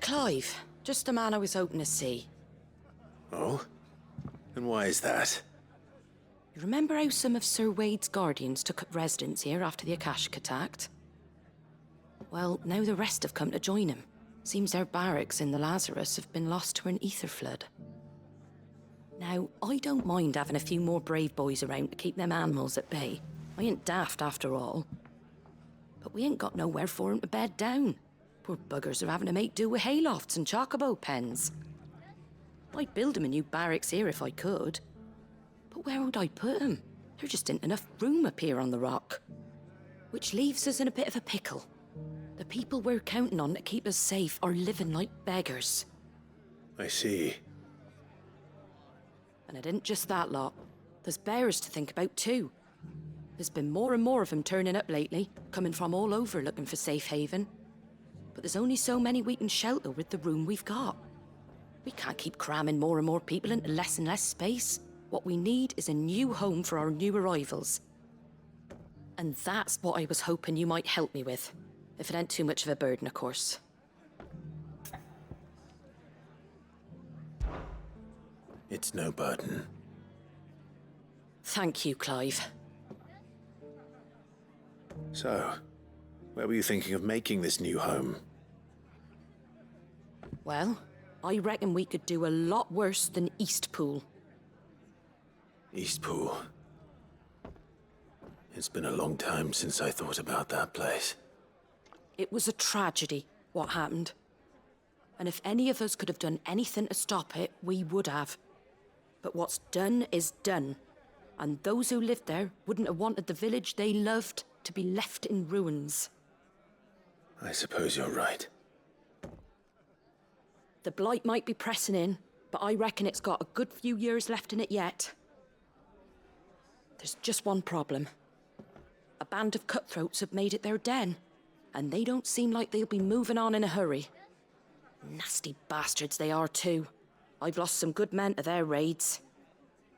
Clive. Just the man I was hoping to see. Oh? And why is that? You remember how some of Sir Wade's guardians took up residence here after the Akashic attacked? Well, now the rest have come to join him. Seems their barracks in the Lazarus have been lost to an ether flood. Now, I don't mind having a few more brave boys around to keep them animals at bay. I ain't daft after all. But we ain't got nowhere for 'em to bed down. Poor buggers are having to make do with haylofts and chocobo pens. I'd build 'em a new barracks here if I could. But where would I put 'em? There just ain't enough room up here on the rock. Which leaves us in a bit of a pickle. The people we're counting on to keep us safe are living like beggars. I see. And it ain't just that lot. There's bears to think about too. There's been more and more of them turning up lately, coming from all over looking for safe haven. But there's only so many we can shelter with the room we've got. We can't keep cramming more and more people into less and less space. What we need is a new home for our new arrivals. And that's what I was hoping you might help me with. If it ain't too much of a burden, of course. It's no burden. Thank you, Clive. So, where were you thinking of making this new home? Well, I reckon we could do a lot worse than Eastpool. Eastpool. It's been a long time since I thought about that place. It was a tragedy, what happened. And if any of us could have done anything to stop it, we would have. But what's done is done. And those who lived there wouldn't have wanted the village they loved to be left in ruins. I suppose you're right. The blight might be pressing in, but I reckon it's got a good few years left in it yet. There's just one problem. A band of cutthroats have made it their den, and they don't seem like they'll be moving on in a hurry. Nasty bastards they are too. I've lost some good men to their raids.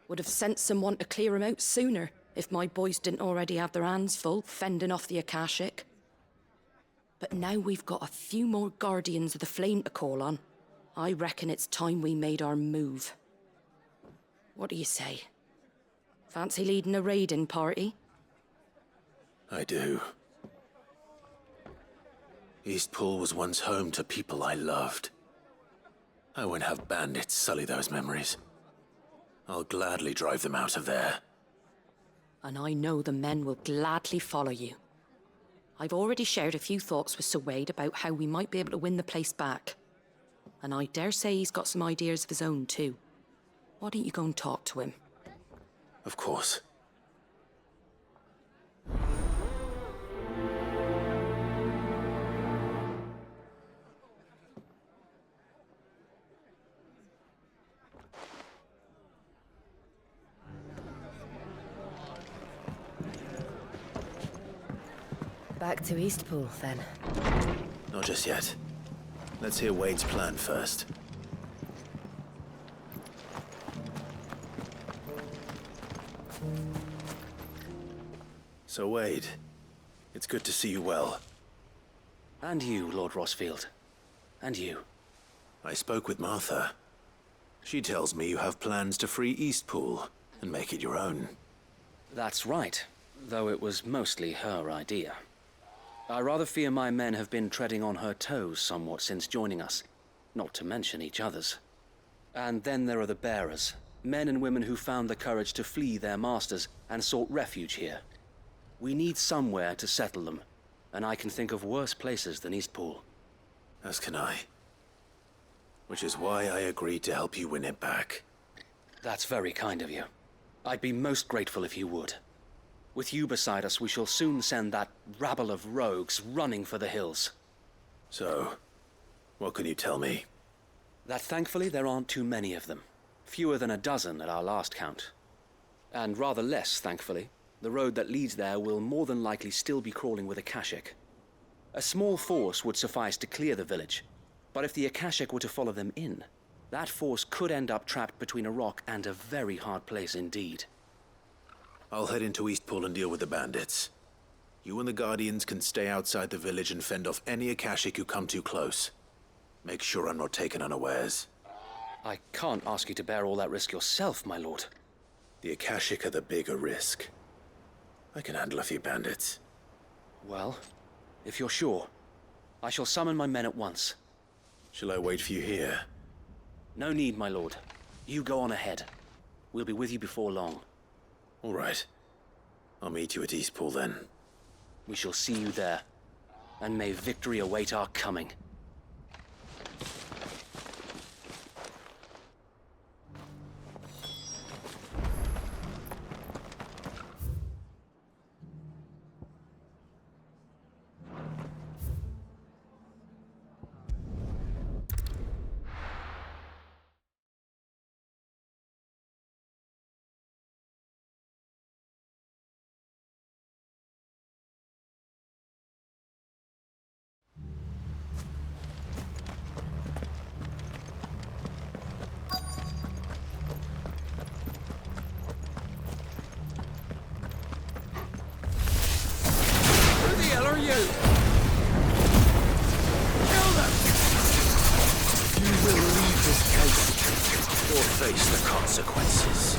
Would have sent someone to clear 'em out sooner if my boys didn't already have their hands full fending off the Akashic. But now we've got a few more guardians of the flame to call on. I reckon it's time we made our move. What do you say? Fancy leading a raiding party? I do. Eastpool was once home to people I loved. I won't have bandits sully those memories. I'll gladly drive them out of there. And I know the men will gladly follow you. I've already shared a few thoughts with Sir Wade about how we might be able to win the place back. And I dare say he's got some ideas of his own too. Why don't you go and talk to him? Of course. Back to Eastpool, then. Not just yet. Let's hear Wade's plan first. So Wade, it's good to see you well. And you, Lord Rossfield. And you. I spoke with Martha. She tells me you have plans to free Eastpool and make it your own. That's right, though it was mostly her idea. I rather fear my men have been treading on her toes somewhat since joining us, not to mention each other's. And then there are the bearers, men and women who found the courage to flee their masters and sought refuge here. We need somewhere to settle them, and I can think of worse places than Eastpool. As can I. Which is why I agreed to help you win it back. That's very kind of you. I'd be most grateful if you would. With you beside us, we shall soon send that rabble of rogues running for the hills. So, what can you tell me? That thankfully there aren't too many of them. Fewer than a dozen at our last count. And rather less, thankfully. The road that leads there will more than likely still be crawling with Akashic. A small force would suffice to clear the village, but if the Akashic were to follow them in, that force could end up trapped between a rock and a very hard place indeed. I'll head into Eastpool and deal with the bandits. You and the Guardians can stay outside the village and fend off any Akashic who come too close. Make sure I'm not taken unawares. I can't ask you to bear all that risk yourself, my lord. The Akashic are the bigger risk. I can handle a few bandits. Well, if you're sure, I shall summon my men at once. Shall I wait for you here? No need, my lord. You go on ahead. We'll be with you before long. All right. I'll meet you at Eastpool then. We shall see you there. And may victory await our coming. Or face the consequences.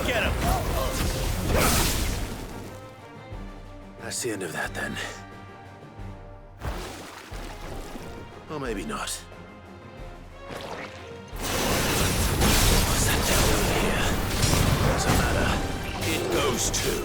Get him! That's the end of that, then. Or maybe not. What's that down over here? Doesn't matter. It goes too.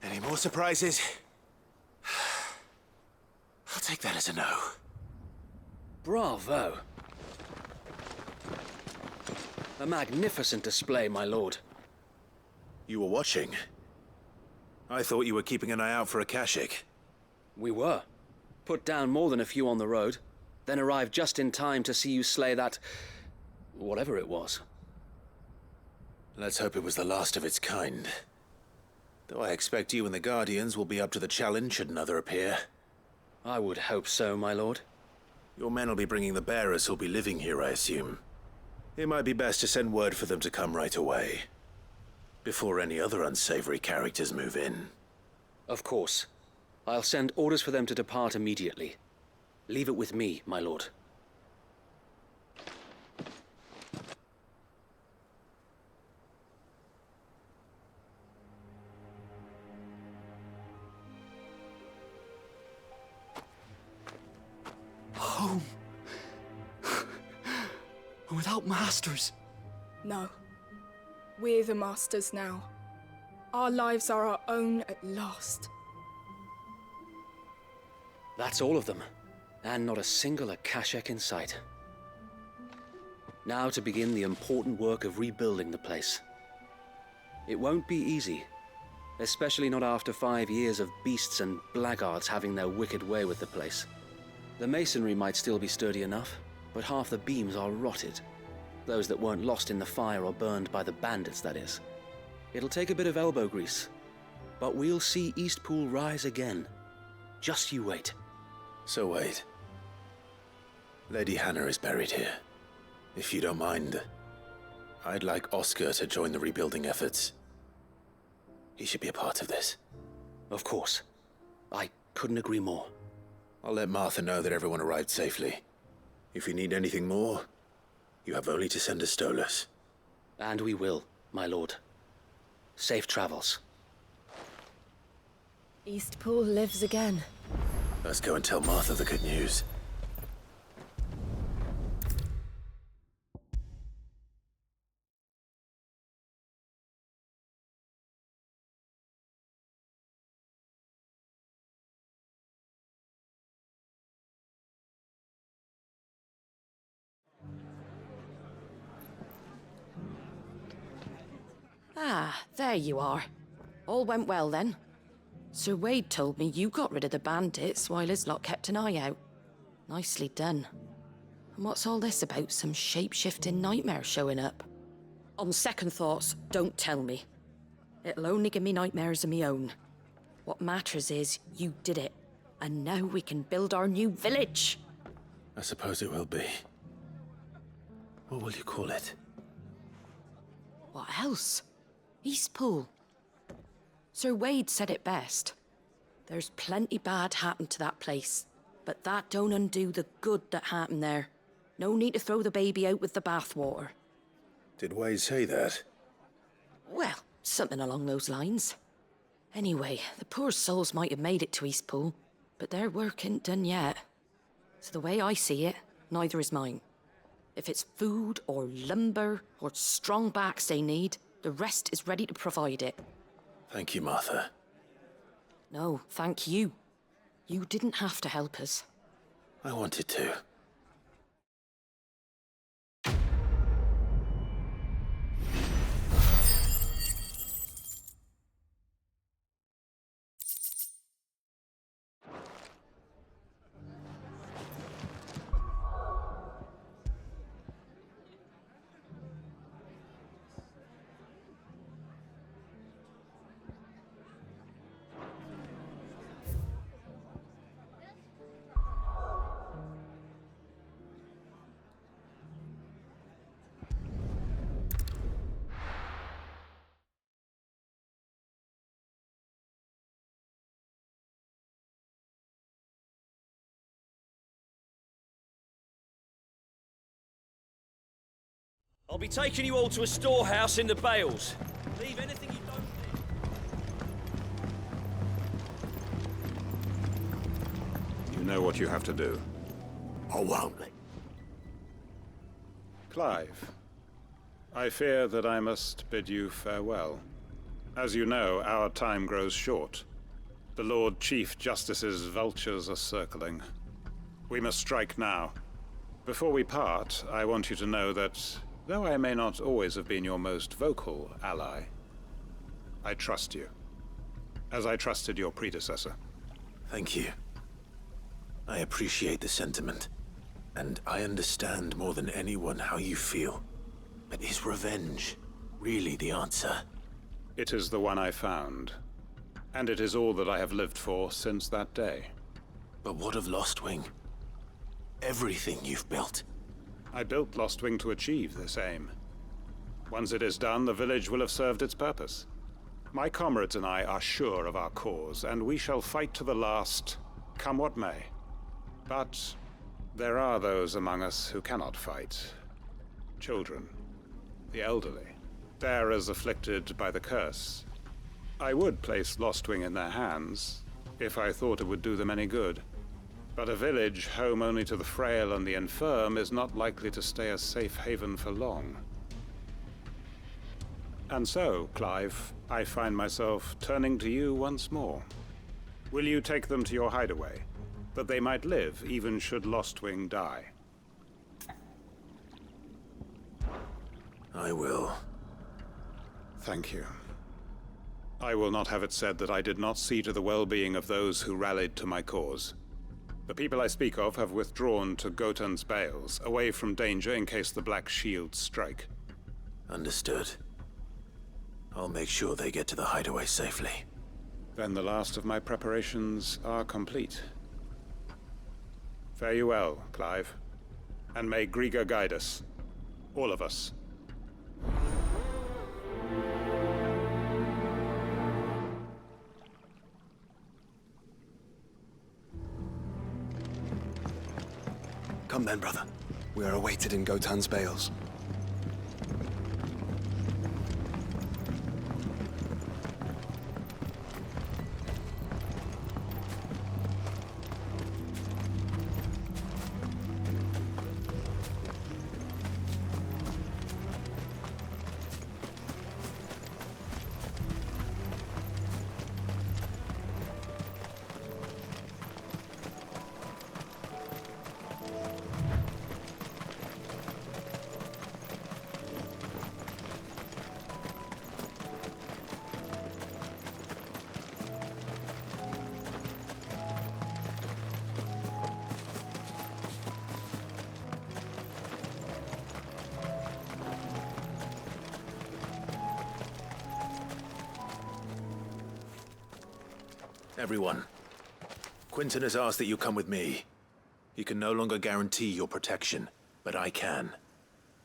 Any more surprises? I'll take that as a no. Bravo. A magnificent display, my lord. You were watching? I thought you were keeping an eye out for Akashic. We were. Put down more than a few on the road, then arrived just in time to see you slay that... whatever it was. Let's hope it was the last of its kind. Though I expect you and the Guardians will be up to the challenge should another appear. I would hope so, my lord. Your men will be bringing the bearers who'll be living here, I assume. It might be best to send word for them to come right away, before any other unsavory characters move in. Of course. I'll send orders for them to depart immediately. Leave it with me, my lord. Home. Without masters. No. We're the masters now. Our lives are our own at last. That's all of them. And not a single Akashic in sight. Now to begin the important work of rebuilding the place. It won't be easy. Especially not after 5 years of beasts and blackguards having their wicked way with the place. The masonry might still be sturdy enough, but half the beams are rotted. Those that weren't lost in the fire or burned by the bandits, that is. It'll take a bit of elbow grease, but we'll see Eastpool rise again. Just you wait. So wait. Lady Hannah is buried here. If you don't mind, I'd like Oscar to join the rebuilding efforts. He should be a part of this. Of course. I couldn't agree more. I'll let Martha know that everyone arrived safely. If you need anything more, you have only to send a Stolas. And we will, my lord. Safe travels. Eastpool lives again. Let's go and tell Martha the good news. Ah, there you are. All went well then. Sir Wade told me you got rid of the bandits while his lot kept an eye out. Nicely done. And what's all this about some shape-shifting nightmare showing up? On second thoughts, don't tell me. It'll only give me nightmares of me own. What matters is you did it, and now we can build our new village. I suppose it will be. What will you call it? What else? Eastpool. Sir Wade said it best. There's plenty bad happened to that place, but that don't undo the good that happened there. No need to throw the baby out with the bathwater. Did Wade say that? Well, something along those lines. Anyway, the poor souls might have made it to Eastpool, but their work ain't done yet. So the way I see it, neither is mine. If it's food or lumber or strong backs they need, the rest is ready to provide it. Thank you, Martha. No, thank you. You didn't have to help us. I wanted to. I'll be taking you all to a storehouse in the Bales. Leave anything you don't need. You know what you have to do. I won't. Clive, I fear that I must bid you farewell. As you know, our time grows short. The Lord Chief Justice's vultures are circling. We must strike now. Before we part, I want you to know that, though I may not always have been your most vocal ally, I trust you, as I trusted your predecessor. Thank you. I appreciate the sentiment, and I understand more than anyone how you feel. But is revenge really the answer? It is the one I found, and it is all that I have lived for since that day. But what of Lostwing? Everything you've built. I built Lostwing to achieve this aim. Once it is done, the village will have served its purpose. My comrades and I are sure of our cause, and we shall fight to the last, come what may. But there are those among us who cannot fight. Children, the elderly, they're as afflicted by the curse. I would place Lostwing in their hands, if I thought it would do them any good. But a village home only to the frail and the infirm is not likely to stay a safe haven for long. And so, Clive, I find myself turning to you once more. Will you take them to your hideaway, that they might live even should Lostwing die? I will. Thank you. I will not have it said that I did not see to the well-being of those who rallied to my cause. The people I speak of have withdrawn to Gotan's Bales, away from danger in case the Black Shields strike. Understood. I'll make sure they get to the hideaway safely. Then the last of my preparations are complete. Fare you well, Clive. And may Grieger guide us. All of us. Come then, brother. We are awaited in Gotan's bales. Everyone, Quentin has asked that you come with me. He can no longer guarantee your protection, but I can.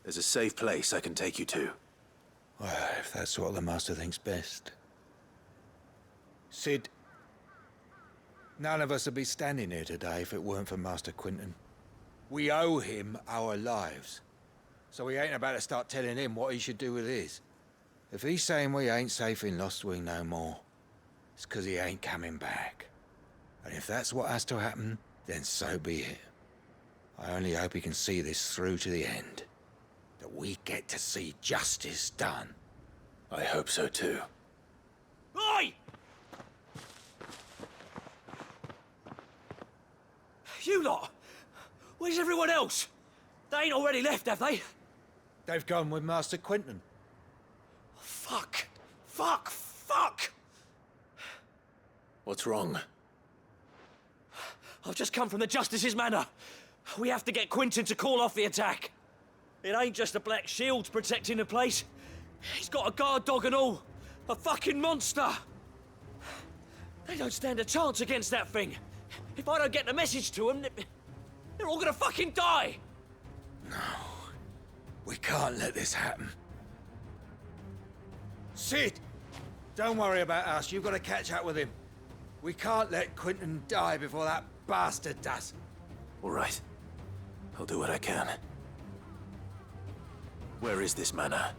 There's a safe place I can take you to. Well, if that's what the Master thinks best. Sid, none of us would be standing here today if it weren't for Master Quentin. We owe him our lives. So we ain't about to start telling him what he should do with his. If he's saying we ain't safe in Lost Wing no more, it's 'cause he ain't coming back. And if that's what has to happen, then so be it. I only hope he can see this through to the end. That we get to see justice done. I hope so too. Oi! You lot! Where's everyone else? They ain't already left, have they? They've gone with Master Quentin. Fuck! Fuck! Fuck! What's wrong? I've just come from the Justice's manor. We have to get Quentin to call off the attack. It ain't just the Black Shields protecting the place. He's got a guard dog and all. A fucking monster. They don't stand a chance against that thing. If I don't get the message to them, they're all gonna fucking die. No. We can't let this happen. Sid! Don't worry about us. You've got to catch up with him. We can't let Quentin die before that bastard does. All right. I'll do what I can. Where is this manor?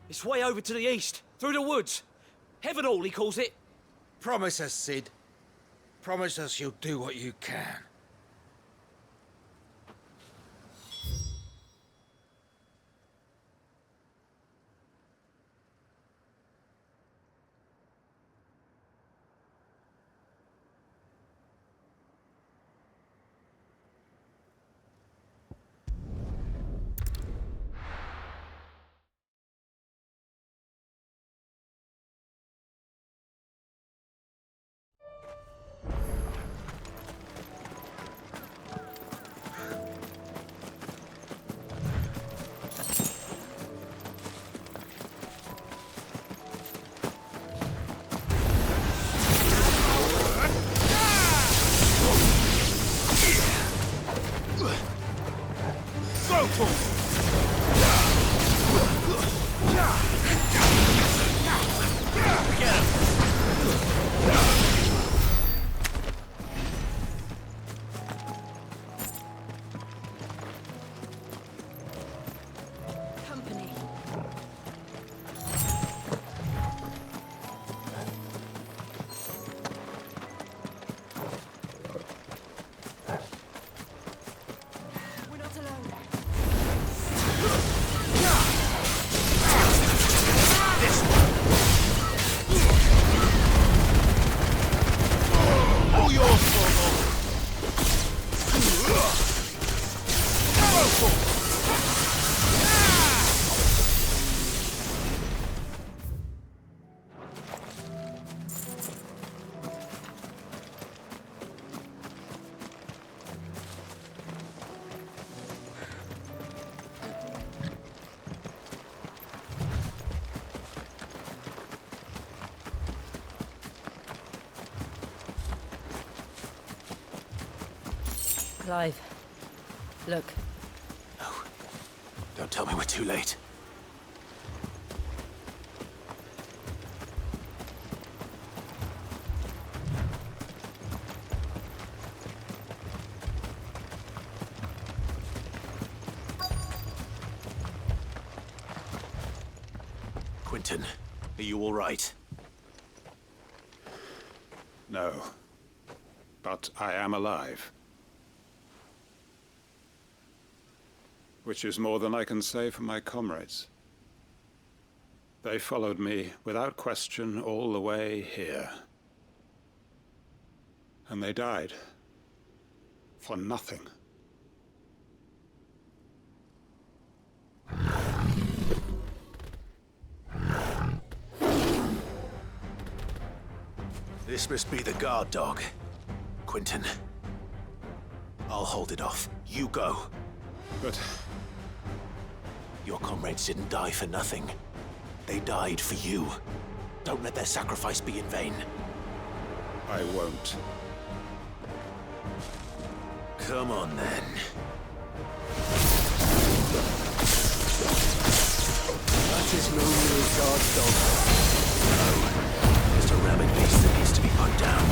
It's way over to the east, through the woods. Heaven Hall, he calls it. Promise us, Sid. Promise us you'll do what you can. Clive, look. No. Don't tell me we're too late. Quentin, are you all right? No. But I am alive. Which is more than I can say for my comrades. They followed me without question all the way here. And they died. For nothing. This must be the guard dog. Quentin. I'll hold it off. You go. But your comrades didn't die for nothing. They died for you. Don't let their sacrifice be in vain. I won't. Come on, then. That is no real guard dog. No. Just a rabid beast that needs to be put down.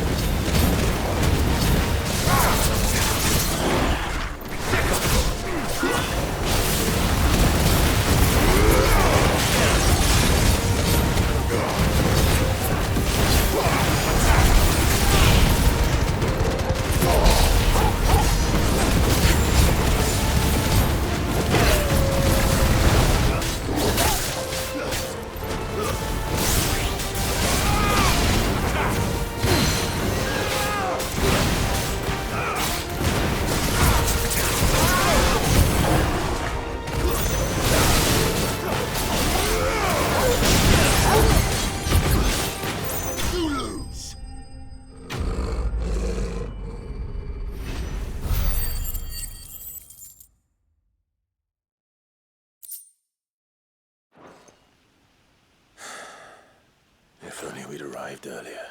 If only we'd arrived earlier.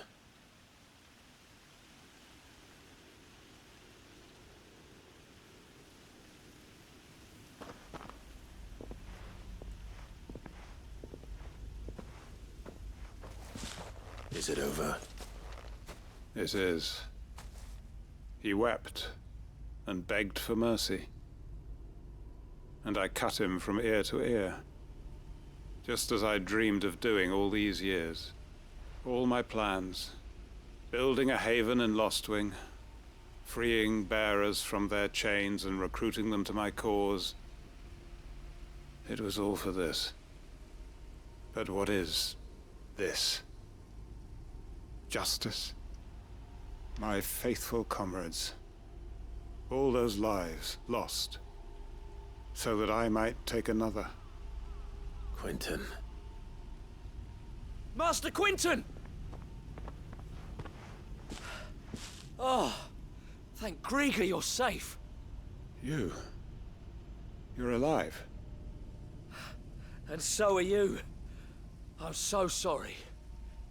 Is it over? it is. He wept and begged for mercy. And I cut him from ear to ear, just as I dreamed of doing all these years. All my plans, building a haven in Lostwing, freeing bearers from their chains and recruiting them to my cause. It was all for this. But what is this? Justice? My faithful comrades. All those lives lost, so that I might take another. Quentin. Master Quentin! Oh, thank Grieger you're safe. You're alive. And so are you. I'm so sorry.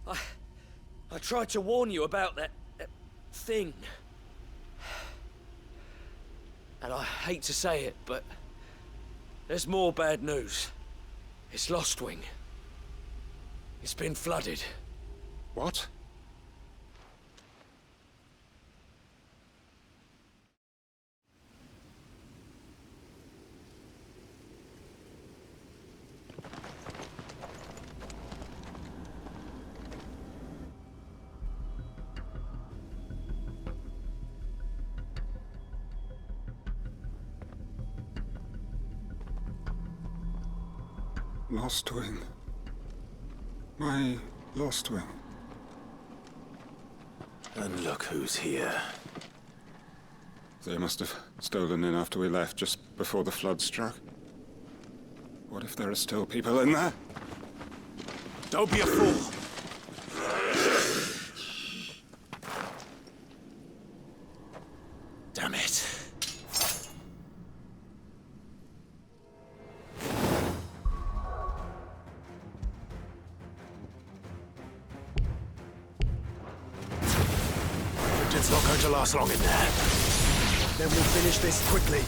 I tried to warn you about that thing. And I hate to say it, but there's more bad news. It's Lostwing. It's been flooded. What? Lostwing. My Lostwing. And look who's here. They must have stolen in after we left, just before the flood struck. What if there are still people in there? Don't be a fool! Damn it. It's not going to last long in there. Then we'll finish this quickly.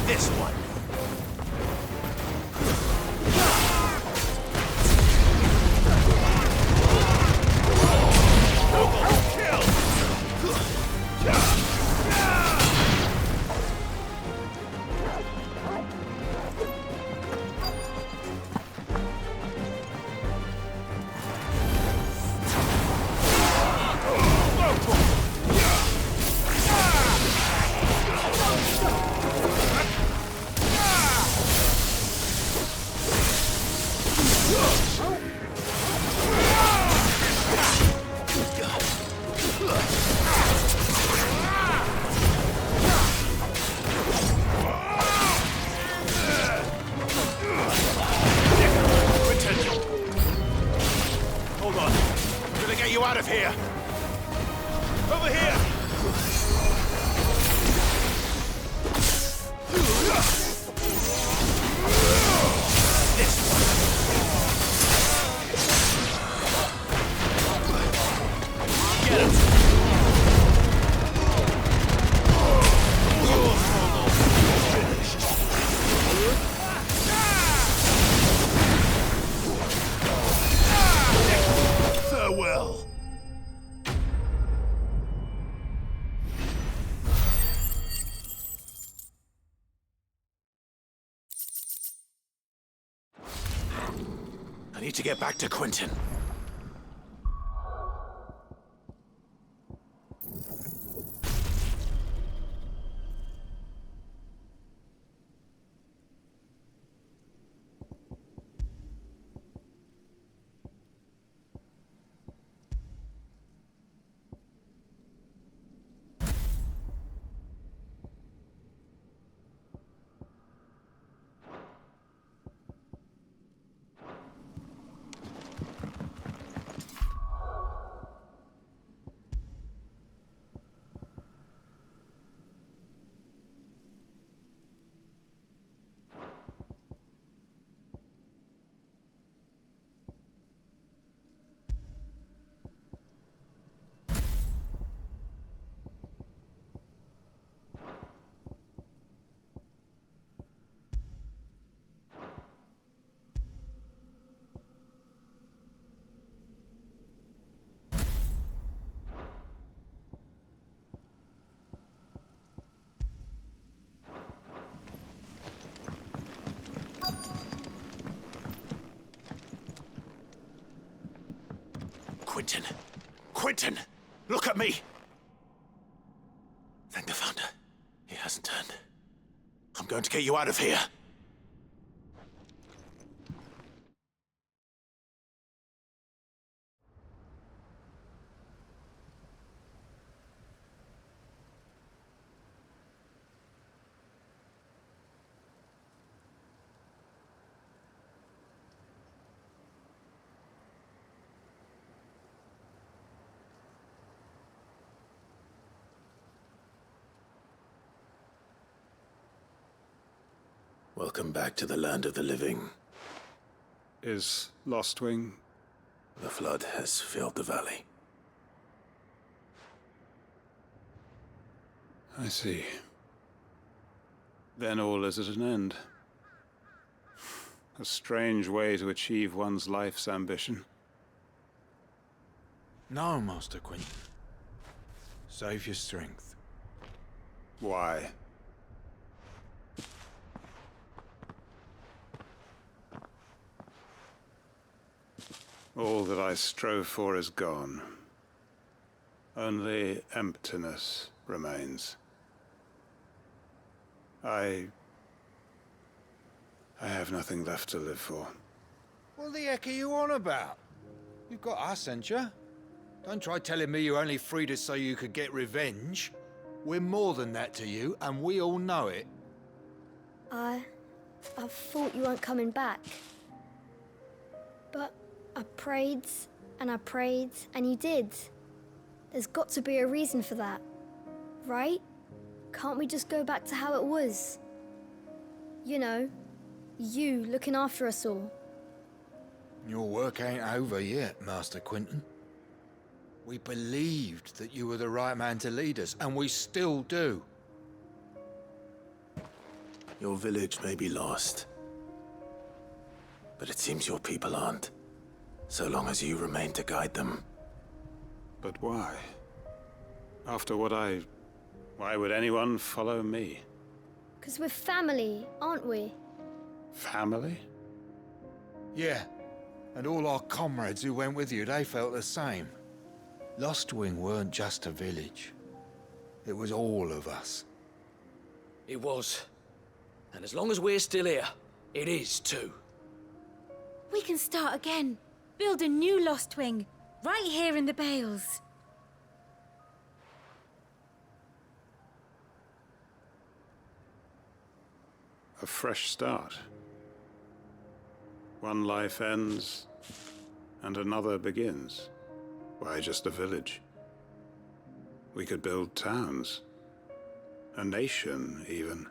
This one. Out of here! Over here! This one! Get him! Farewell! I need to get back to Quentin. Quentin! Quentin! Look at me! Thank the Founder. He hasn't turned. I'm going to get you out of here. Welcome back to the land of the living. Is Lostwing? The flood has filled the valley. I see. Then all is at an end. A strange way to achieve one's life's ambition. No, Master Quentin. Save your strength. Why? All that I strove for is gone. Only emptiness remains. I have nothing left to live for. What the heck are you on about? You've got us, ain't you? Don't try telling me you only freed us so you could get revenge. We're more than that to you, and we all know it. I thought you weren't coming back. But I prayed, and you did. There's got to be a reason for that. right? Can't we just go back to how it was? You know, you looking after us all. Your work ain't over yet, Master Quinton. We believed that you were the right man to lead us, and we still do. Your village may be lost, but it seems your people aren't, so long as you remain to guide them. But why? After what why would anyone follow me? 'Cause we're family, aren't we? Family? Yeah, and all our comrades who went with you, they felt the same. Lostwing weren't just a village. It was all of us. It was. And as long as we're still here, it is too. We can start again. Build a new Lostwing, right here in the Bales. A fresh start. One life ends, and another begins. Why just a village? We could build towns. A nation, even.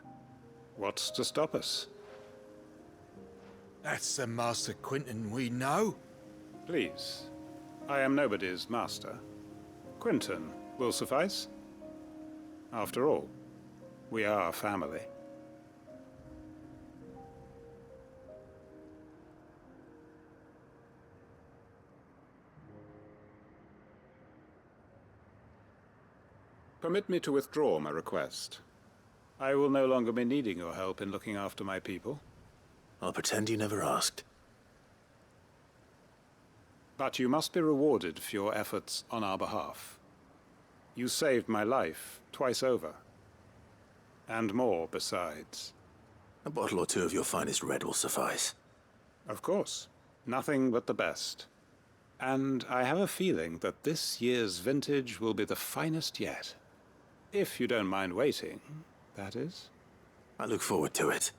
What's to stop us? That's the Master Quinton we know. Please. I am nobody's master. Quinton will suffice. After all, we are family. Permit me to withdraw my request. I will no longer be needing your help in looking after my people. I'll pretend you never asked. But you must be rewarded for your efforts on our behalf. You saved my life twice over. And more besides. A bottle or two of your finest red will suffice. Of course. Nothing but the best. And I have a feeling that this year's vintage will be the finest yet. If you don't mind waiting, that is. I look forward to it.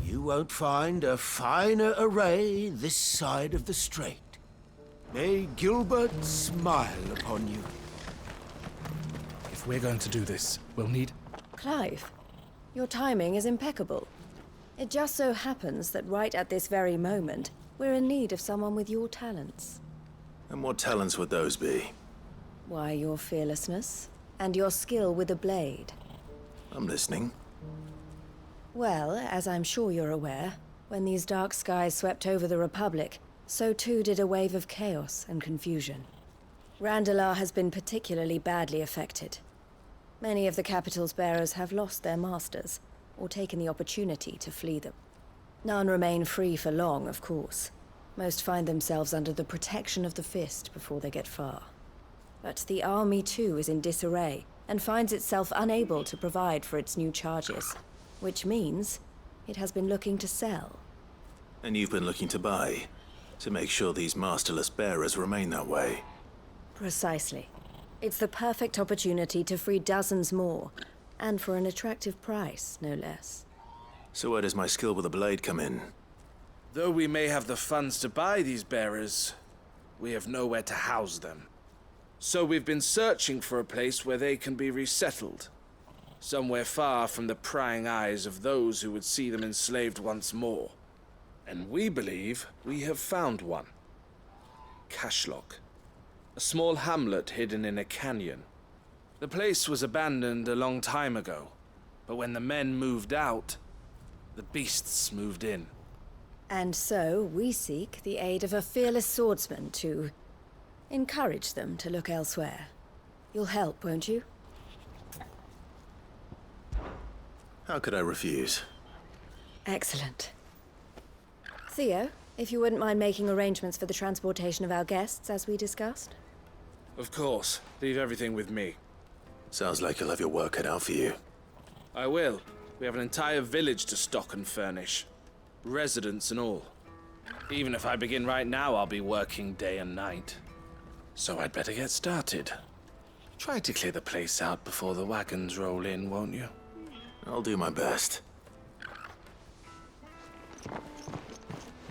You won't find a finer array this side of the strait. May Gilbert smile upon you. If we're going to do this, we'll need... Clive, your timing is impeccable. It just so happens that right at this very moment, we're in need of someone with your talents. And what talents would those be? Why, your fearlessness and your skill with a blade. I'm listening. Well, as I'm sure you're aware, when these dark skies swept over the Republic, so too did a wave of chaos and confusion. Randalar has been particularly badly affected. Many of the capital's bearers have lost their masters, or taken the opportunity to flee them. None remain free for long, of course. Most find themselves under the protection of the Fist before they get far. But the army too is in disarray, and finds itself unable to provide for its new charges. Which means it has been looking to sell. And you've been looking to buy, to make sure these masterless bearers remain that way. Precisely. It's the perfect opportunity to free dozens more, and for an attractive price, no less. So where does my skill with a blade come in? Though we may have the funds to buy these bearers, we have nowhere to house them. So we've been searching for a place where they can be resettled. Somewhere far from the prying eyes of those who would see them enslaved once more. And we believe we have found one. Cashlock. A small hamlet hidden in a canyon, The place was abandoned a long time ago, but when the men moved out, the beasts moved in. And so we seek the aid of a fearless swordsman to encourage them to look elsewhere. You'll help, won't you? How could I refuse? Excellent. Theo, if you wouldn't mind making arrangements for the transportation of our guests, as we discussed. Of course. Leave everything with me. Sounds like you'll have your work cut out for you. I will. We have an entire village to stock and furnish. Residents and all. Even if I begin right now, I'll be working day and night. So I'd better get started. Try to clear the place out before the wagons roll in, won't you? I'll do my best.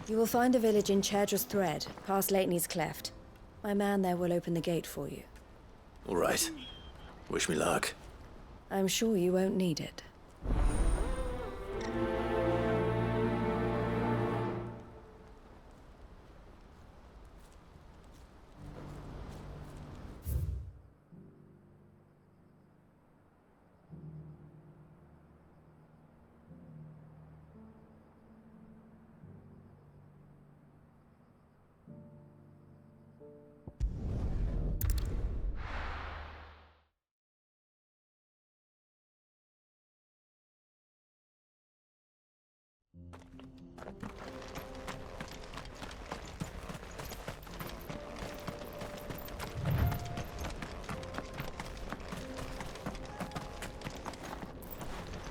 You will find a village in Chairdress Thread, past Lateney's Cleft. My man there will open the gate for you. All right. Wish me luck. I'm sure you won't need it.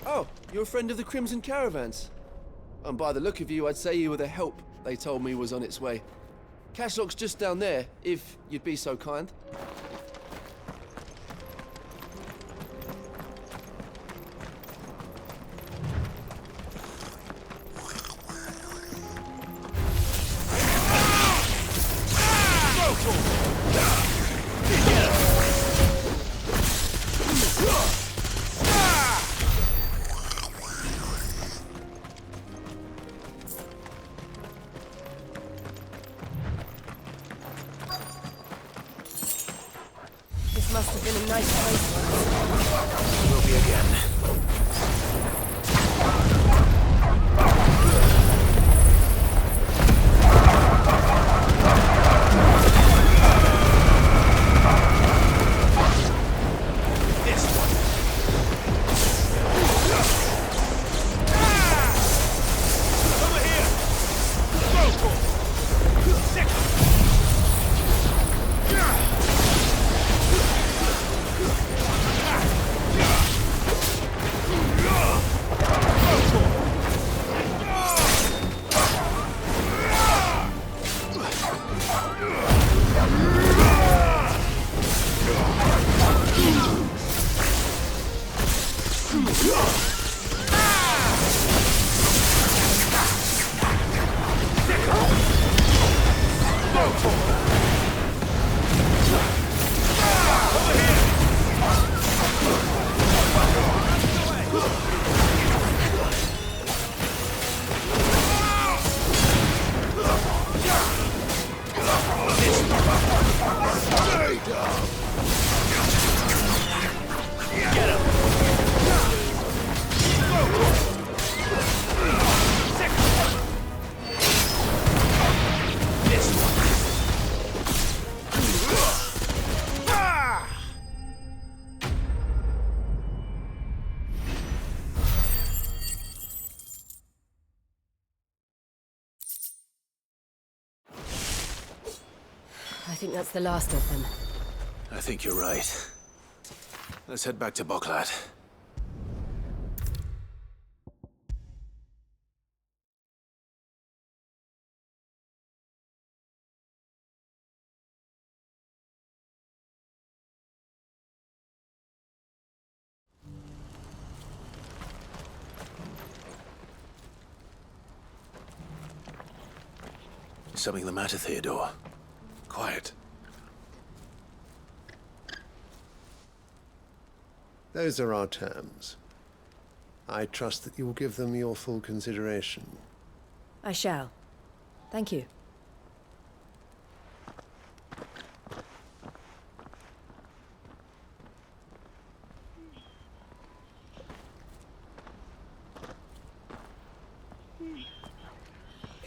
Oh, you're a friend of the Crimson Caravans. And by the look of you, I'd say you were the help they told me was on its way. Cashlock's just down there, if you'd be so kind. Must have been a nice place. Will be again. I think that's the last of them. I think you're right. Let's head back to Boklad. Is something the matter, Theodore? Quiet. Those are our terms. I trust that you will give them your full consideration. I shall. Thank you.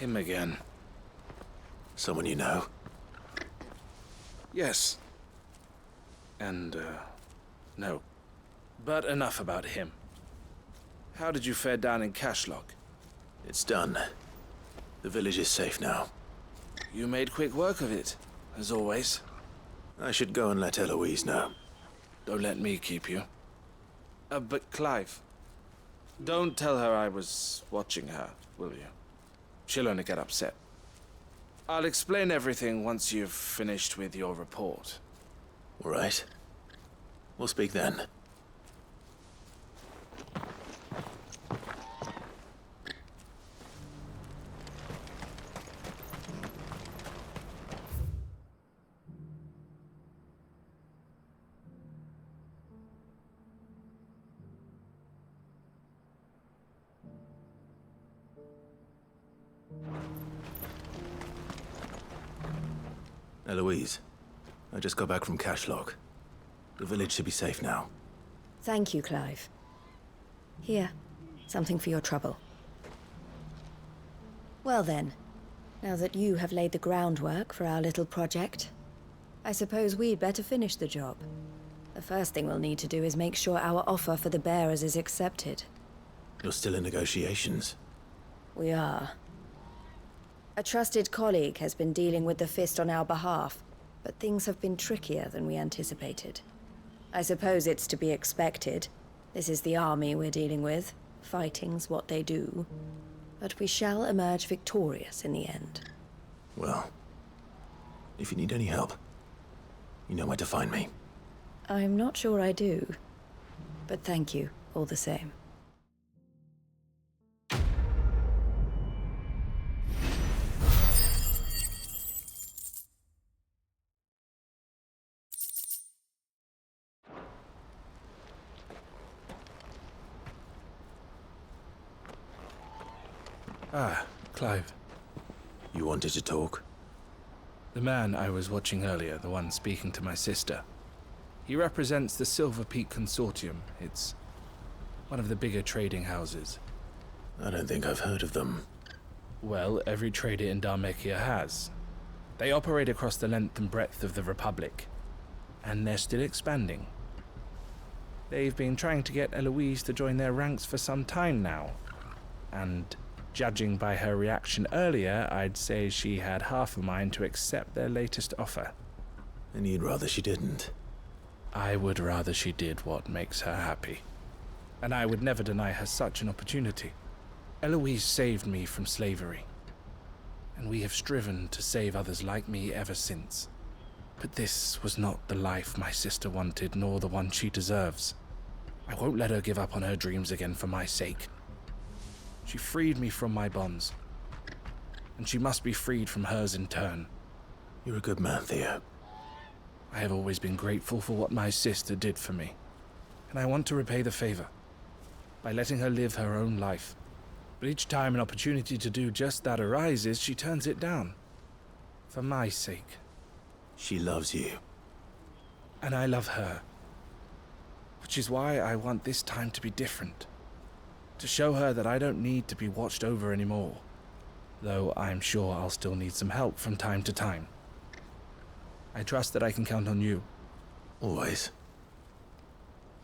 Him again. Someone you know? Yes. And, no. But enough about him. How did you fare down in Cashlock? It's done. The village is safe now. You made quick work of it, as always. I should go and let Eloise know. Don't let me keep you. But Clive, don't tell her I was watching her, will you? She'll only get upset. I'll explain everything once you've finished with your report. All right. We'll speak then. Eloise, I just got back from Cashlock. The village should be safe now. Thank you, Clive. Here, something for your trouble. Well then, now that you have laid the groundwork for our little project, I suppose we'd better finish the job. The first thing we'll need to do is make sure our offer for the bearers is accepted. You're still in negotiations? We are. A trusted colleague has been dealing with the Fist on our behalf, but things have been trickier than we anticipated. I suppose it's to be expected. This is the army we're dealing with. Fighting's what they do. But we shall emerge victorious in the end. Well, if you need any help, you know where to find me. I'm not sure I do, but thank you all the same. Ah, Clive. You wanted to talk? The man I was watching earlier, the one speaking to my sister. He represents the Silver Peak Consortium. It's one of the bigger trading houses. I don't think I've heard of them. Well, every trader in Dharmekia has. They operate across the length and breadth of the Republic. And they're still expanding. They've been trying to get Eloise to join their ranks for some time now. And judging by her reaction earlier, I'd say she had half a mind to accept their latest offer. And you'd rather she didn't? I would rather she did what makes her happy. And I would never deny her such an opportunity. Eloise saved me from slavery. And we have striven to save others like me ever since. But this was not the life my sister wanted, nor the one she deserves. I won't let her give up on her dreams again for my sake. She freed me from my bonds, and she must be freed from hers in turn. You're a good man, Theo. I have always been grateful for what my sister did for me, and I want to repay the favor by letting her live her own life. But each time an opportunity to do just that arises, she turns it down. For my sake. She loves you. And I love her. Which is why I want this time to be different. To show her that I don't need to be watched over anymore. Though I'm sure I'll still need some help from time to time. I trust that I can count on you. Always.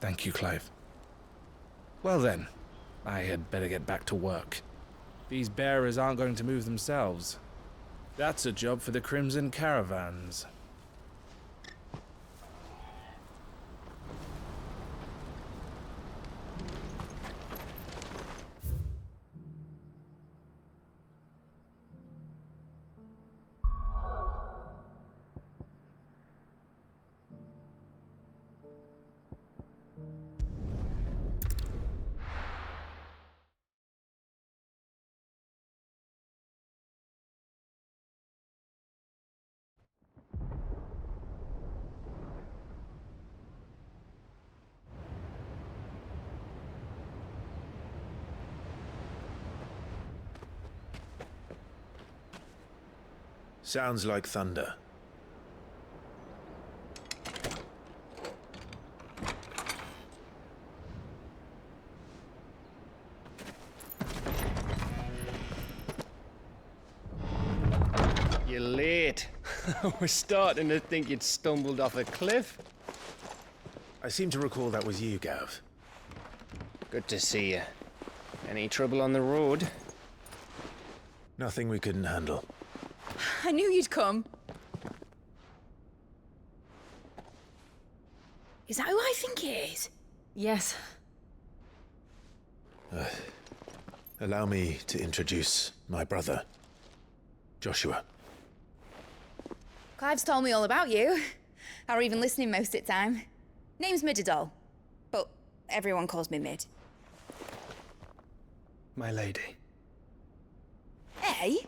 Thank you, Clive. Well then, I had better get back to work. These bearers aren't going to move themselves. That's a job for the Crimson Caravans. Sounds like thunder. You're late. We're starting to think you'd stumbled off a cliff. I seem to recall that was you, Gav. Good to see you. Any trouble on the road? Nothing we couldn't handle. I knew you'd come. Is that who I think it is? Yes. Allow me to introduce my brother, Joshua. Clive's told me all about you. Or even listening most of the time. Name's Midadol, but everyone calls me Mid. My lady. Hey?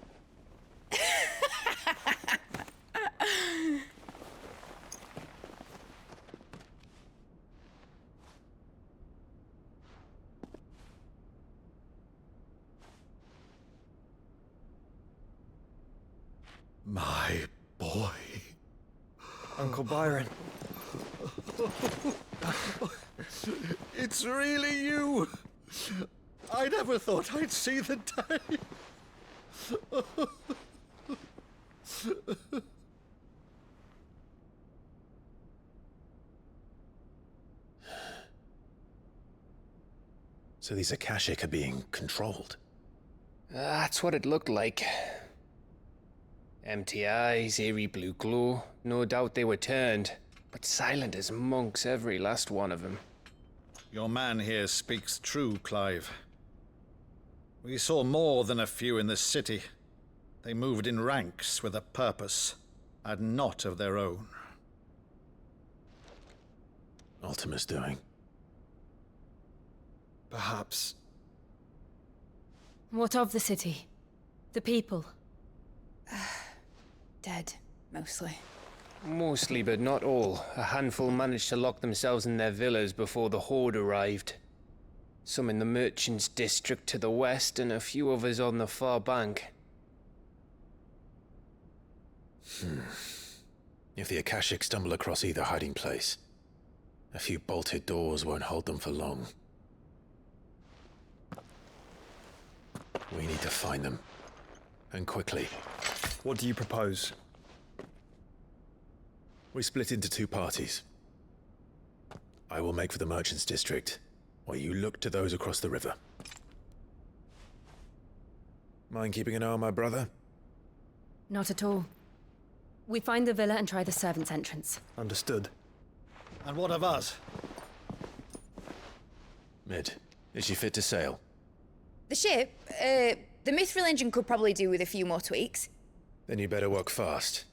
My boy. Uncle Byron. It's really you. I never thought I'd see the day. So these Akashic are being controlled? That's what it looked like. Empty eyes, eerie blue glow. No doubt they were turned, but silent as monks, every last one of them. Your man here speaks true, Clive. We saw more than a few in this city. They moved in ranks with a purpose, and not of their own. Ultima's doing. Perhaps. What of the city? The people? Dead, mostly. Mostly, but not all. A handful managed to lock themselves in their villas before the Horde arrived. Some in the Merchants' District to the west, and a few others on the far bank. If the Akashic stumble across either hiding place, a few bolted doors won't hold them for long. We need to find them. And quickly. What do you propose? We split into two parties. I will make for the Merchants' District, while you look to those across the river. Mind keeping an eye on my brother? Not at all. We find the villa and try the servants' entrance. Understood. And what of us? Mid, is she fit to sail? The ship, the Mithril engine could probably do with a few more tweaks. Then you better work fast.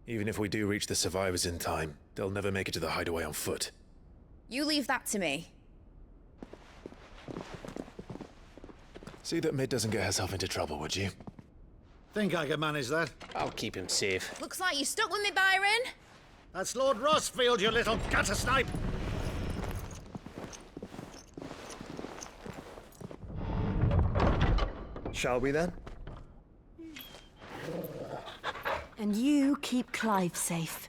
Even if we do reach the survivors in time, they'll never make it to the hideaway on foot. You leave that to me. See that Mid doesn't get herself into trouble, would you? Think I can manage that? I'll keep him safe. Looks like you're stuck with me, Byron. That's Lord Rossfield, you little gutter snipe! Shall we then? And you keep Clive safe.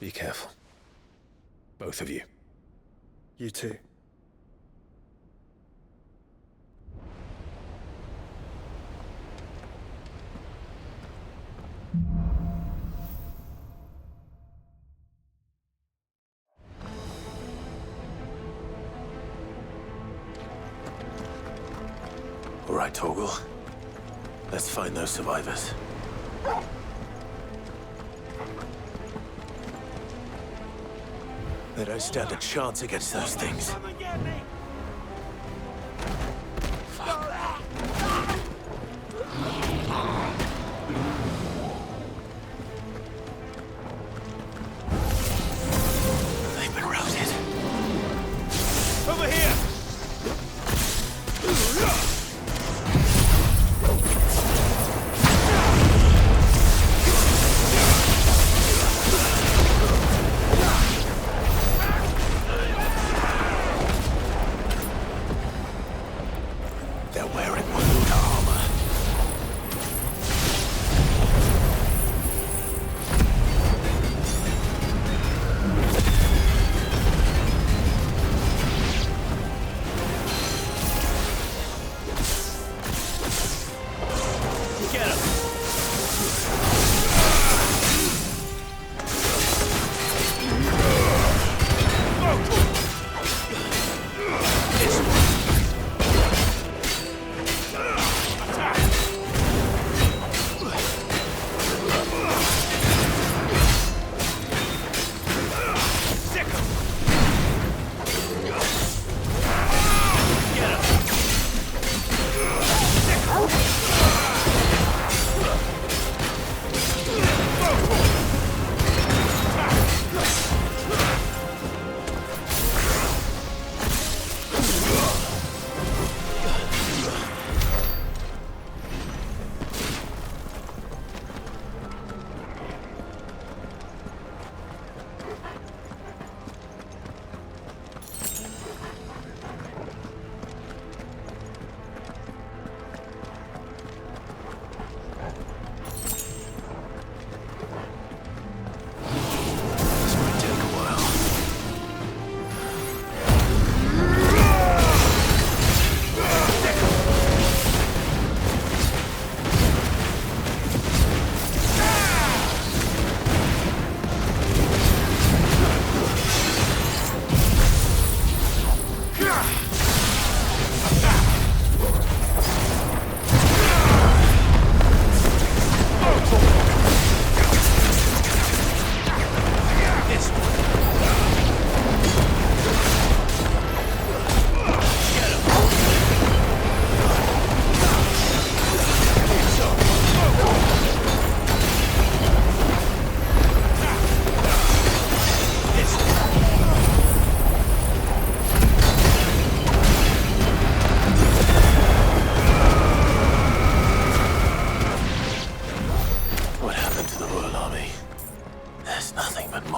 Be careful. Both of you. You too. All right, Torgal. Let's find those survivors. They don't stand a chance against those things. They've been routed. Over here!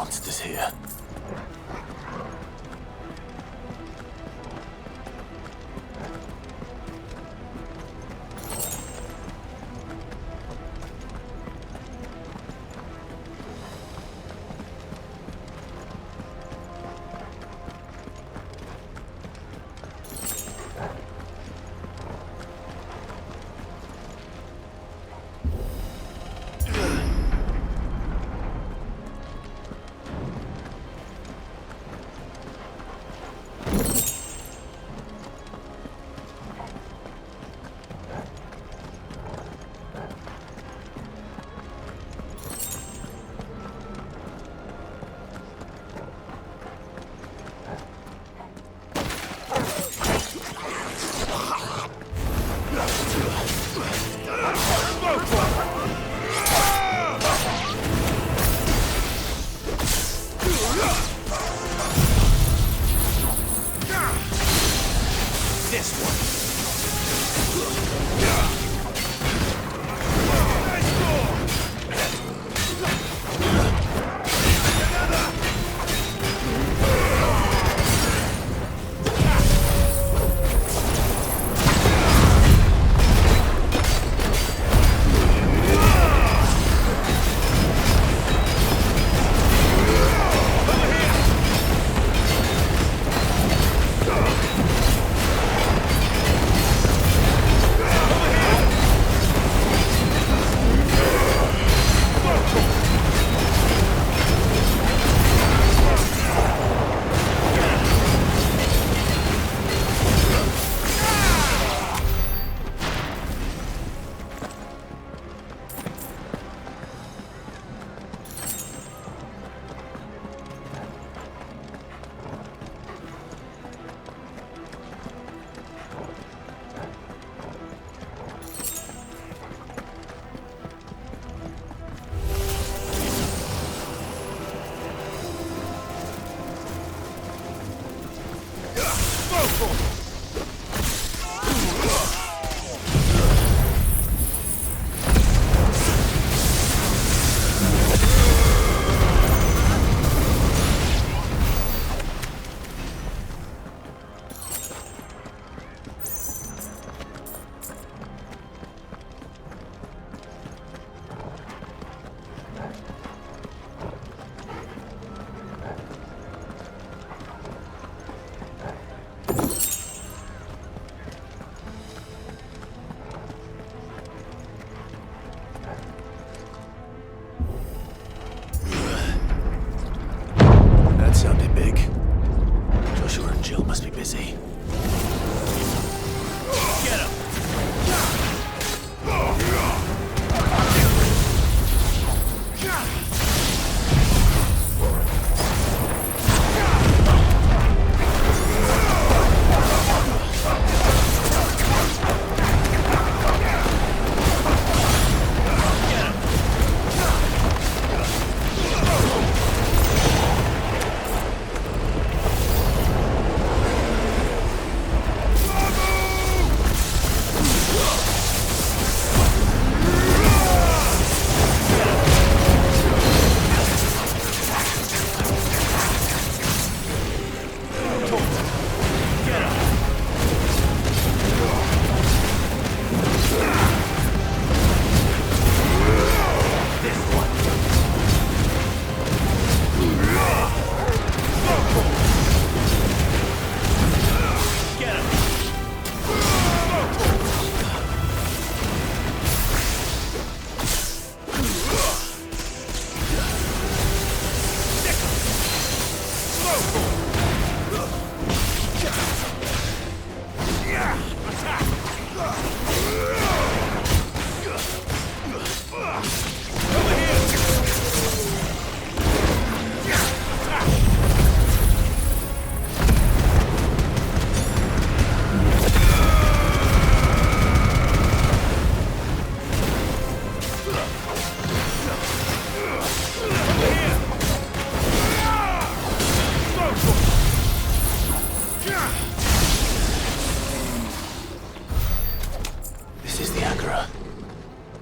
monsters here.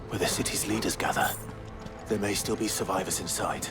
Where the city's leaders gather. There may still be survivors inside.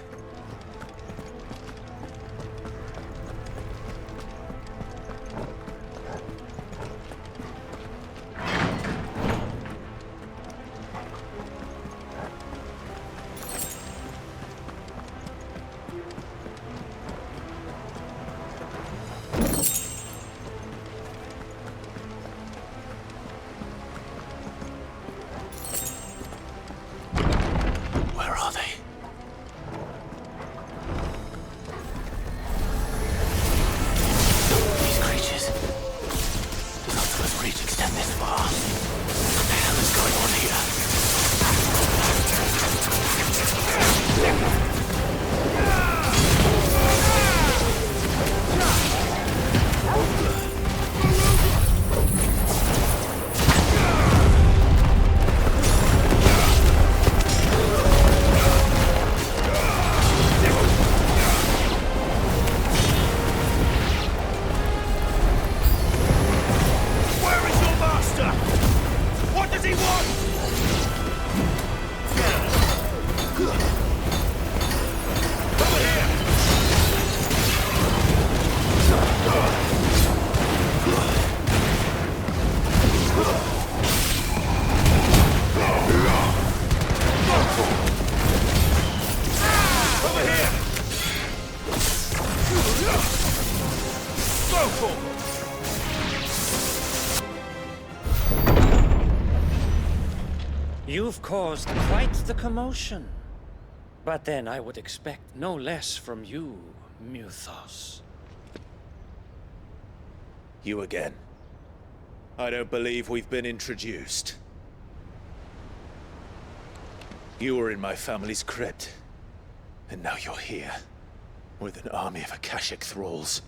You've caused quite the commotion. But then I would expect no less from you, Muthos. You again. I don't believe we've been introduced. You were in my family's crypt. And now you're here. With an army of Akashic thralls.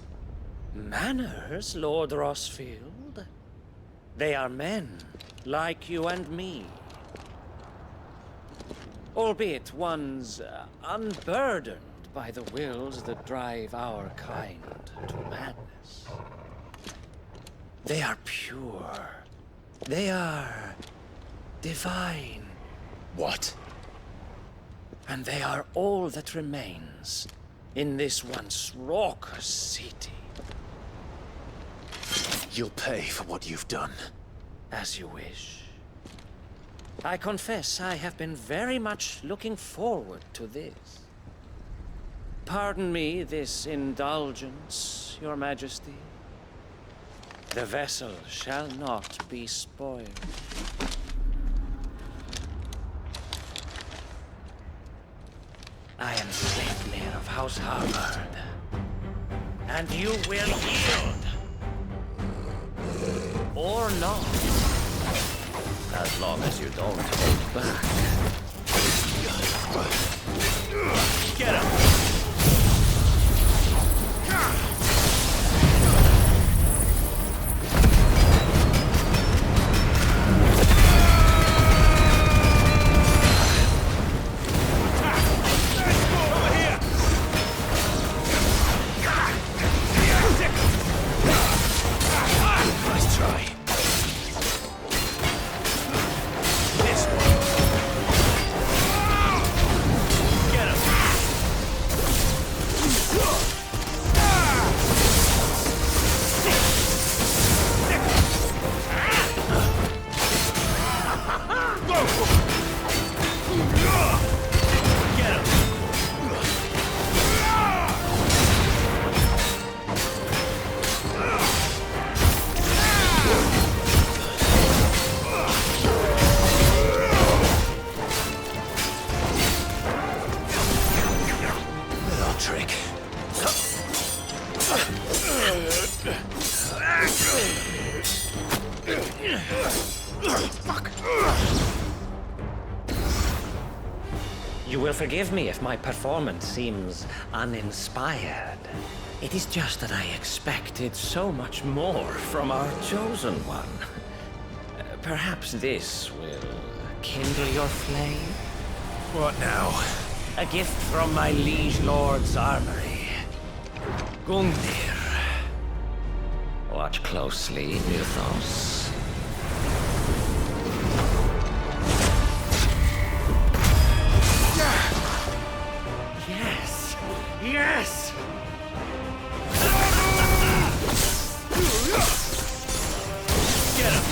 Manners, Lord Rossfield? They are men, like you and me. Albeit ones unburdened by the wills that drive our kind to madness. They are pure. They are divine. What? And they are all that remains in this once raucous city. You'll pay for what you've done. As you wish. I confess I have been very much looking forward to this. Pardon me this indulgence, Your Majesty. The vessel shall not be spoiled. I am Sleipnir of House Harvard. And you will yield. Or not. As long as you don't hold back. Get him! Nice try. You will forgive me if my performance seems uninspired. It is just that I expected so much more from our chosen one. Perhaps this will kindle your flame? What now? A gift from my liege lord's armory. Gungnir. Watch closely, Muthos. Yes! Yes! Get him!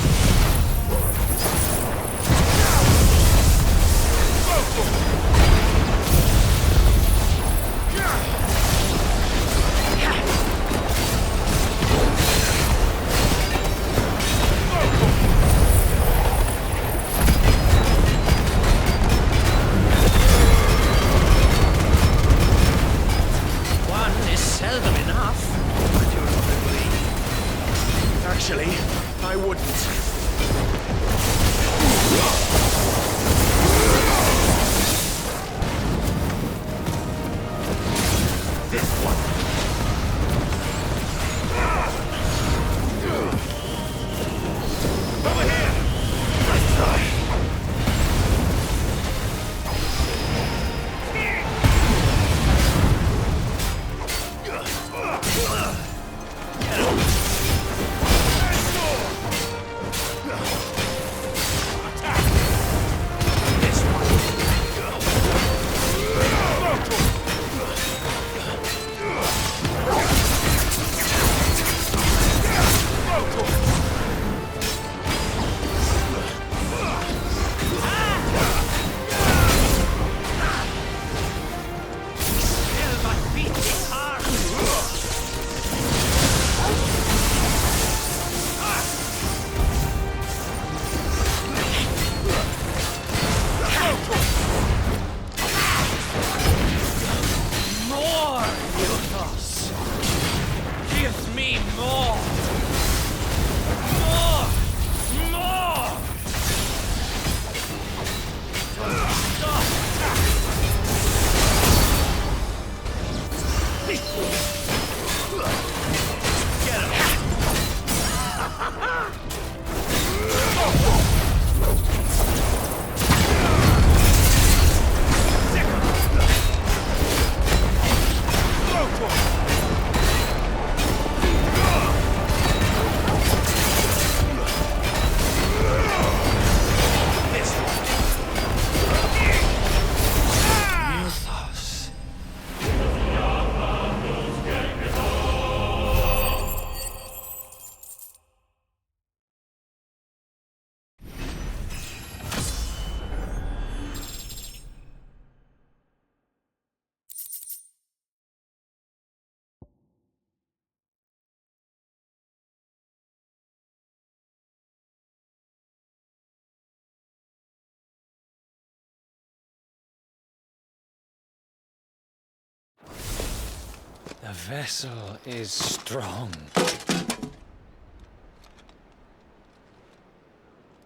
The vessel is strong.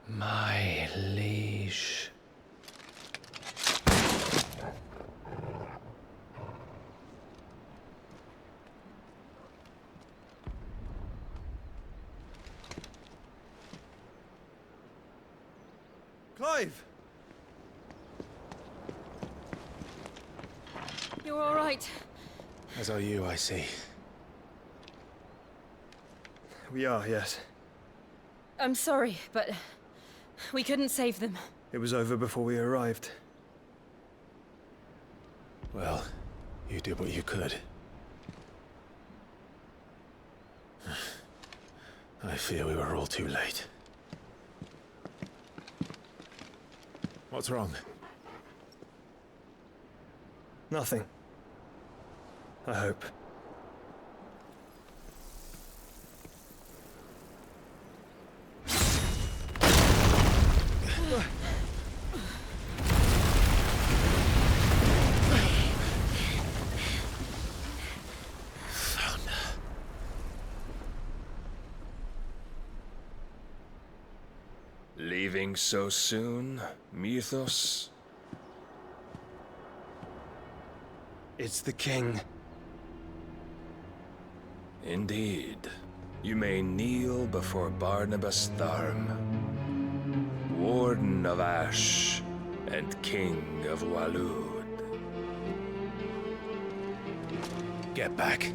My liege. Clive! You're all right. As are you, I see. We are, yes. I'm sorry, but we couldn't save them. It was over before we arrived. Well, you did what you could. I fear we were all too late. What's wrong? Nothing. I hope. Leaving so soon, Mythos? It's the king. Indeed. You may kneel before Barnabas Tharm, Warden of Ash and King of Walud. Get back.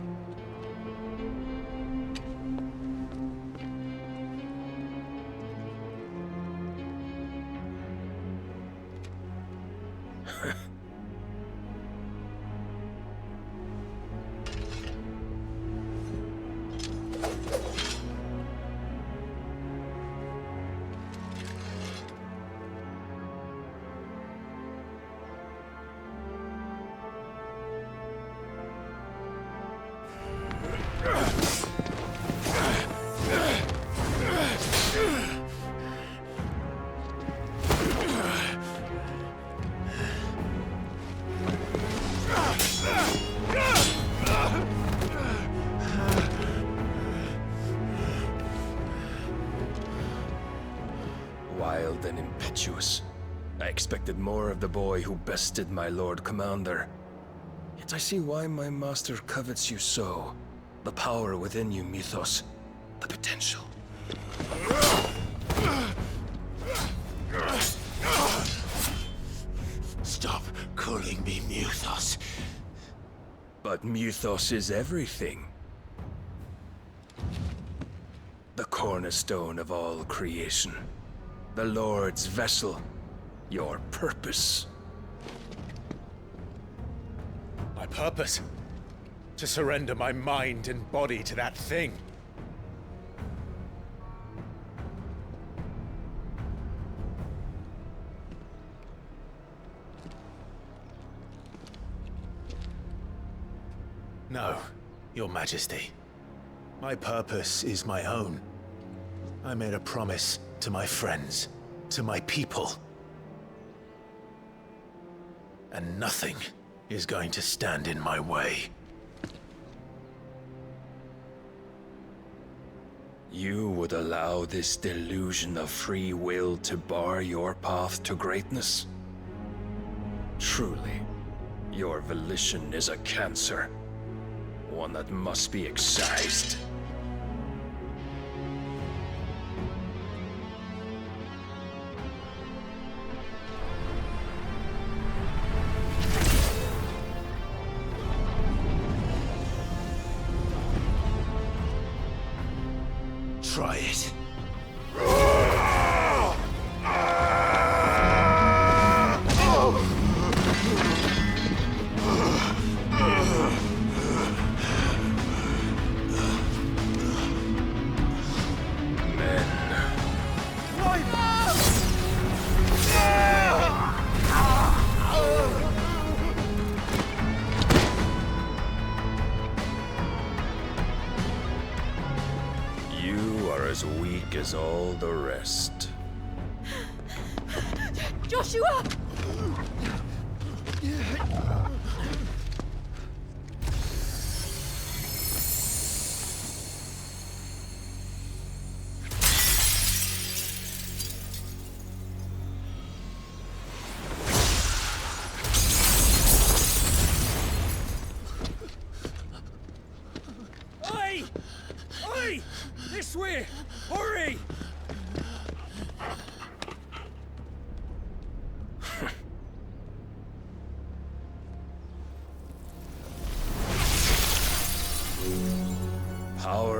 Wild and impetuous. I expected more of the boy who bested my Lord Commander. Yet I see why my master covets you so. The power within you, Mythos. The potential. Stop calling me Mythos. But Mythos is everything. The cornerstone of all creation. The Lord's vessel. Your purpose. My purpose? To surrender my mind and body to that thing. No, Your Majesty. My purpose is my own. I made a promise to my friends, to my people. And nothing is going to stand in my way. You would allow this delusion of free will to bar your path to greatness? Truly, your volition is a cancer. One that must be excised. Try it. As weak as all the rest. Joshua!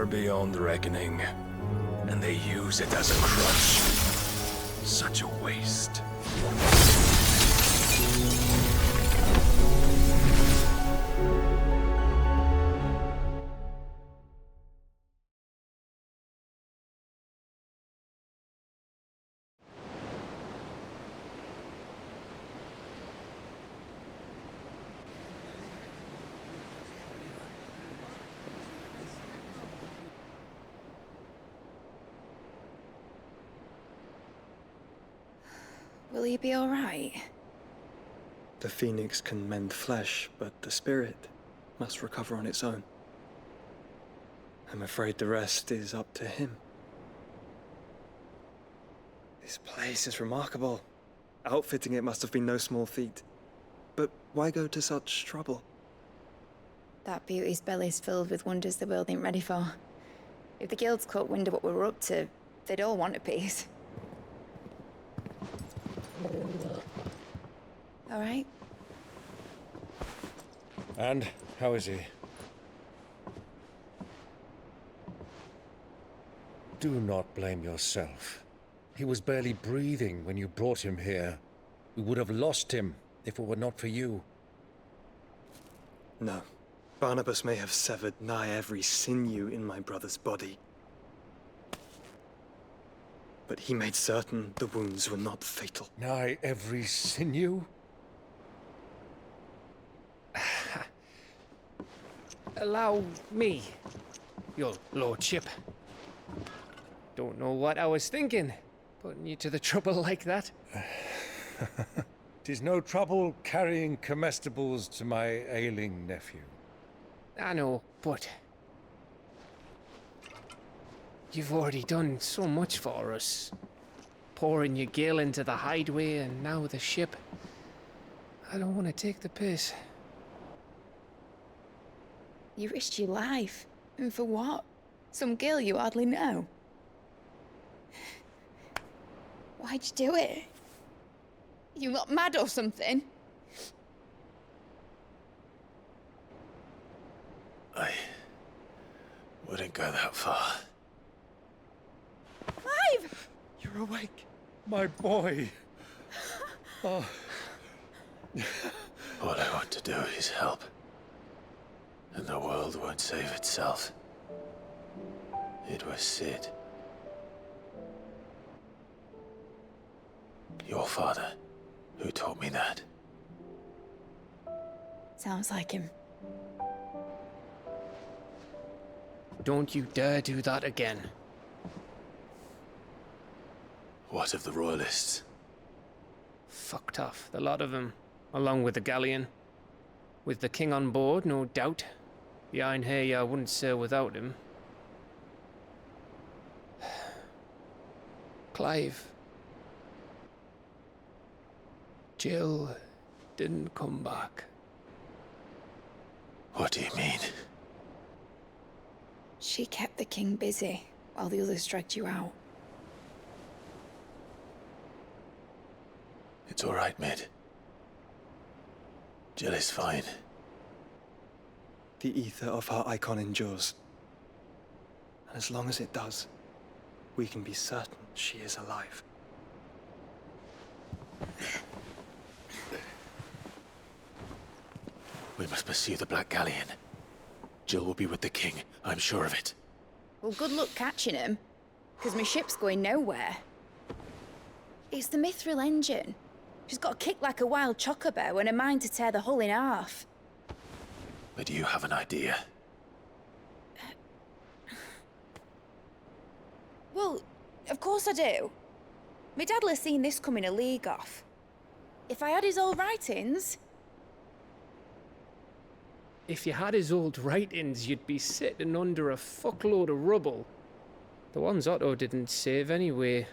power beyond reckoning, and they use it as a crutch. Such a waste. Will he be all right? The phoenix can mend flesh, but the spirit must recover on its own. I'm afraid the rest is up to him. This place is remarkable. Outfitting it must have been no small feat. But why go to such trouble? That beauty's belly's filled with wonders the world ain't ready for. If the guilds caught wind of what we were up to, they'd all want a piece. All right. And how is he? Do not blame yourself. He was barely breathing when you brought him here. We would have lost him if it were not for you. No. Barnabas may have severed nigh every sinew in my brother's body. But he made certain the wounds were not fatal. Nigh every sinew? Allow me, your lordship. Don't know what I was thinking, putting you to the trouble like that. 'Tis no trouble carrying comestibles to my ailing nephew. I know, but you've already done so much for us. Pouring your gil into the hideaway and now the ship. I don't want to take the piss. You risked your life. And for what? Some girl you hardly know. Why'd you do it? You not mad or something? I wouldn't go that far. Clive! You're awake, my boy. Oh. All I want to do is help. And the world won't save itself. It was Sid. Your father, who taught me that. Sounds like him. Don't you dare do that again. What of the royalists? Fucked off, the lot of them, along with the galleon. With the king on board, no doubt. Behind here, I wouldn't sail without him. Clive. Jill didn't come back. What do you mean? She kept the king busy while the others dragged you out. It's all right, Mid. Jill is fine. The ether of her icon endures. And as long as it does, we can be certain she is alive. We must pursue the Black Galleon. Jill will be with the king, I'm sure of it. Well, good luck catching him, because my ship's going nowhere. It's the Mithril engine. She's got a kick like a wild chocobo and a mind to tear the hull in half. But do you have an idea? Well, of course I do. My dad'll have seen this coming a league off. If I had his old writings... If you had his old writings, you'd be sitting under a fuckload of rubble. The ones Otto didn't save anyway.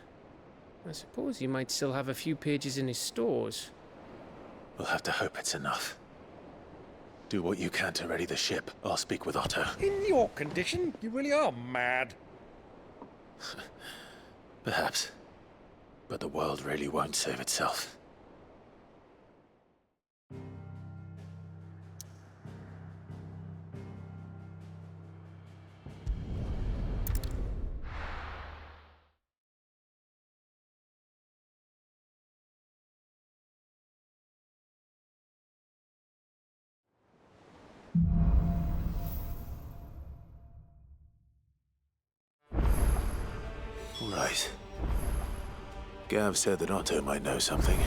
I suppose he might still have a few pages in his stores. We'll have to hope it's enough. Do what you can to ready the ship. I'll speak with Otto. In your condition, you really are mad. Perhaps. But the world really won't save itself. Right. Gav said that Otto might know something.